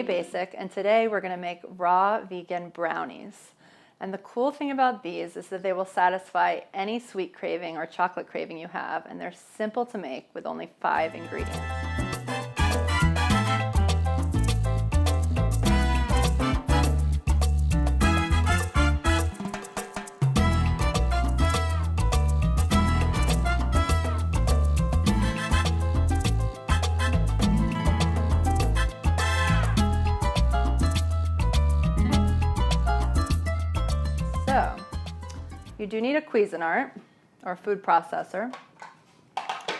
Stay Basic, and today we're going to make raw vegan brownies. And the cool thing about these is that they will satisfy any sweet craving or chocolate craving you have, and they're simple to make with only 5 ingredients. So, you do need a Cuisinart, or food processor, I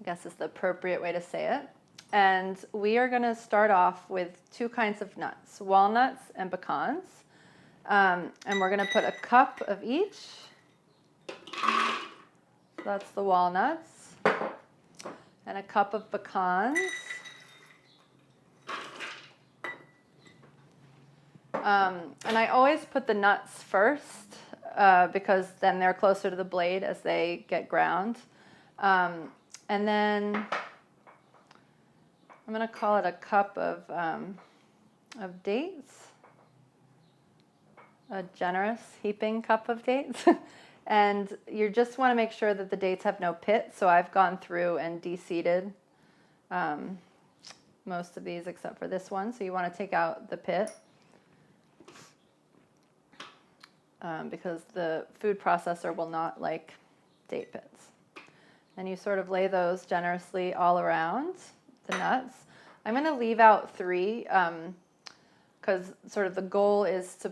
guess is the appropriate way to say it. And we are going to start off with 2 kinds of nuts, walnuts and pecans. And we're going to put a cup of each. That's the walnuts. And a cup of pecans. And I always put the nuts first because then they're closer to the blade as they get ground. And then I'm going to call it a cup of dates, a generous heaping cup of dates. And you just want to make sure that the dates have no pit. So I've gone through and de-seeded most of these except for this one. So you want to take out the pit. Because the food processor will not like date pits. And you sort of lay those generously all around the nuts. I'm going to leave out 3 because sort of the goal is to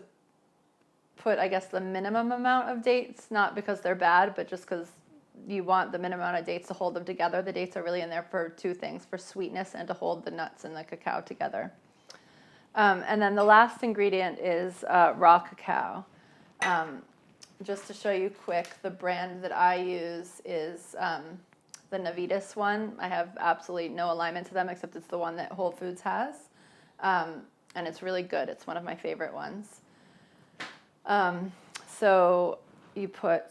put, I guess, the minimum amount of dates, not because they're bad, but just because you want the minimum amount of dates to hold them together. The dates are really in there for 2 things, for sweetness and to hold the nuts and the cacao together. And then the last ingredient is raw cacao. Just to show you quick, the brand that I use is the Navitas one. I have absolutely no alignment to them except it's the one that Whole Foods has. And it's really good. It's one of my favorite ones. So you put,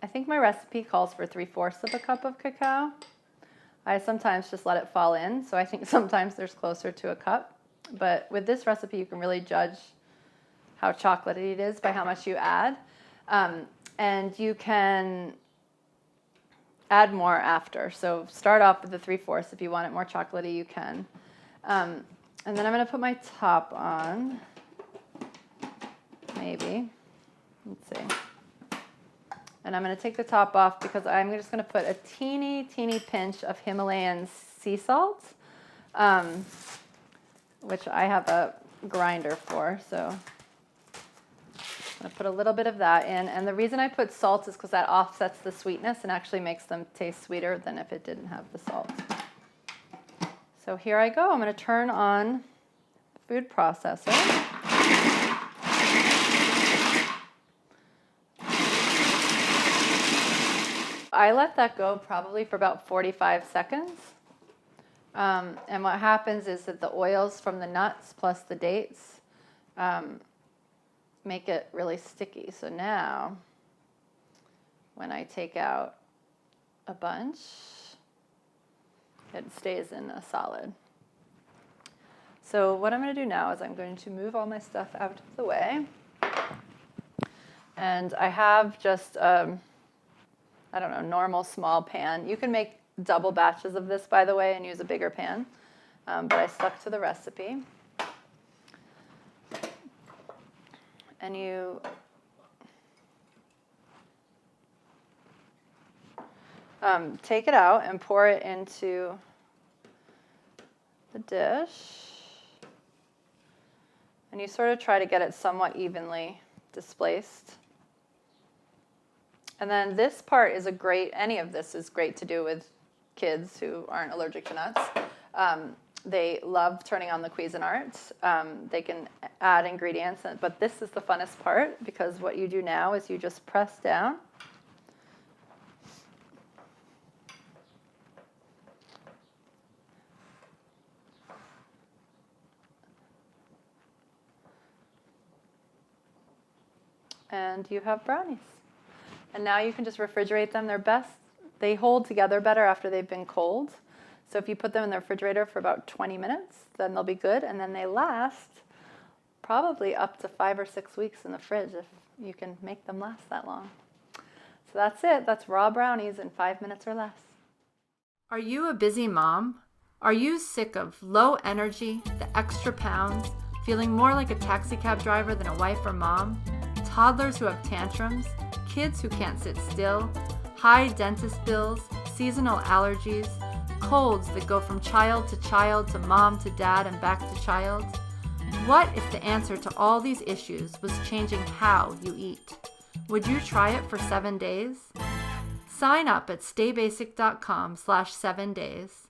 I think my recipe calls for 3/4 of a cup of cacao. I sometimes just let it fall in, so I think sometimes there's closer to a cup. But with this recipe, you can really judge how chocolatey it is by how much you add. And you can add more after. So start off with the 3/4. If you want it more chocolatey, you can. And then I'm going to put my top on. Maybe. Let's see. And I'm going to take the top off because I'm just going to put a teeny pinch of Himalayan sea salt, which I have a grinder for. So I'm going to put a little bit of that in. And the reason I put salt is because that offsets the sweetness and actually makes them taste sweeter than if it didn't have the salt. So here I go. I'm going to turn on the food processor. I let that go probably for about 45 seconds. And what happens is that the oils from the nuts plus the dates make it really sticky. So now, when I take out a bunch, it stays in a solid. So what I'm going to do now is I'm going to move all my stuff out of the way. And I have just, I don't know, normal small pan. You can make double batches of this, by the way, and use a bigger pan. But I stuck to the recipe. And you take it out and pour it into the dish. And you sort of try to get it somewhat evenly displaced. And then this part is any of this is great to do with kids who aren't allergic to nuts. They love turning on the Cuisinart. They can add ingredients, but this is the funnest part because what you do now is you just press down. And you have brownies. And now you can just refrigerate them. They're best. They hold together better after they've been cold. So if you put them in the refrigerator for about 20 minutes, then they'll be good. And then they last probably up to 5 or 6 weeks in the fridge if you can make them last that long. So that's it. That's raw brownies in 5 minutes or less. Are you a busy mom? Are you sick of low energy, the extra pounds, feeling more like a taxi cab driver than a wife or mom? Toddlers who have tantrums, kids who can't sit still, high dentist bills, seasonal allergies, colds that go from child to mom to dad and back to child? What if the answer to all these issues was changing how you eat? Would you try it for 7 days? Sign up at staybasic.com/7days.